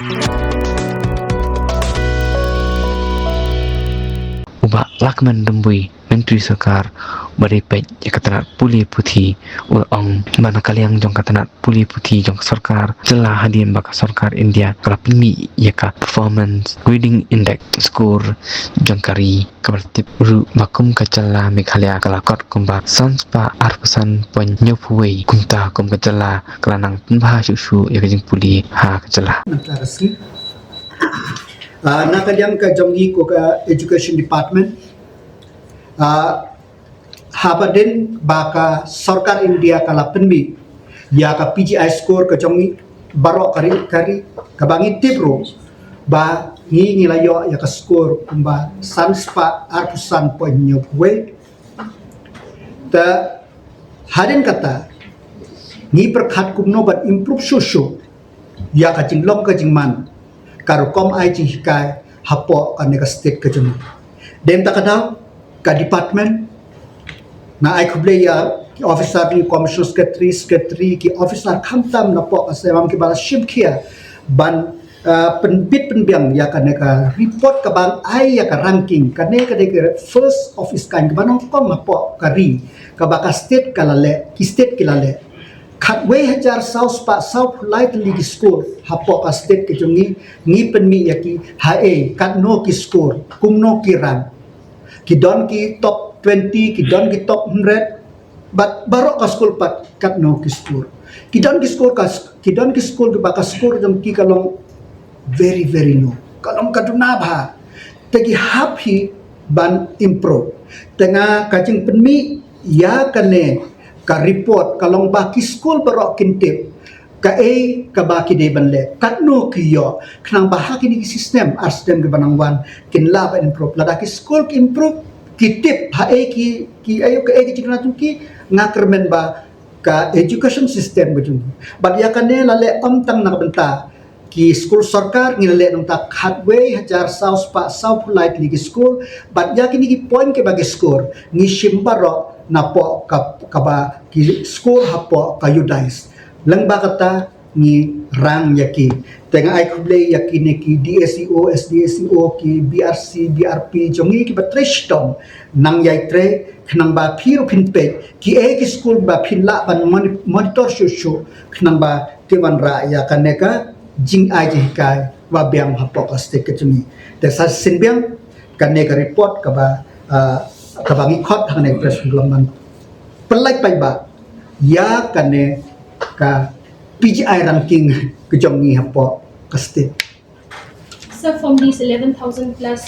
Ubah Lakman Dembui Menteri Sekar beripet katanat puli putih ulong mana kaliang jong katanat puli putih jong sarkar jelah hadian baka sarkar India kala pimi yaka performance reading index score jong kari kabartip ru makum kacala Meghalaya kala kot kumba sanspa arpasan pon nyopuwei kumta kum kacala kala nang penbah susu yaka jeng puli ha kacala Narasi. Nakaliang ka jongi ko ka Education Department. Haba din baka Sarkar India kala penbi ya ka PGI score ka jongi barok kari kabangi tipro ba ngi layo ya ka score kumba sanspa arpusan ponyo we ta hadin kata ni perkhat kumno bat improve susu ya ka jinglong ka jingman karo kom ai jing hikai hapo ka nega state ka jung dem ta kadau ka department na ai khuble ya ki officer ni commission secretary ki officer khamtam na po ka sewam ki bala ship khia ban penbit penbiang ya ka nega report ka bang ai ya ka ranking ka ne ka de first office kan ka banong kom hapo ka ri ka baka state kalale ki state kilale khatwe hajar south pa south light league score hapo ka state ke jungi ngi penmi yaki hae kat no ki score kum no ki rank ki don ki top 20 ki don ki top 100 but baro ka school pat kat no ki score ki don ki score ki baka score jong ki kalong very very low kalong kaduna bha tegi happy ban improve tengah kajing penmi ya kane ka report kalong baki school barok kintip ka ka baki de banle katno kiyo knang bahaki ni sistem sistem ke banangwan kin lab improve lada ki school ki improve kitip ki ayo ka ki cikna tuki ngakermen ba ka education system bujung bad ya kane lale tang na benta ki school sarkar ngilale nung ta khatway hajar south pa south light league school bad ya kini ki point ke bagi score ni shimbaro napo kaba ki score hapo kayudais lang ba kata ni rang yaki tenga ai khuble yaki ne ki DSEO SDSEO ki BRC BRP jongi ki batreshtom nang yai tre khnang ba phiru phinpe ki ki school ba philla ban monitor shushu khnang ba kewan ra ya kaneka jing ai ji kai wa biang hapo ka state ke chumi te sa sinbiang kaneka report kaba kabangi khot hang ne press glamman pelai pai ba ya kane ka PGI ranking ke jongi hapo ka state. So from these 11,000 plus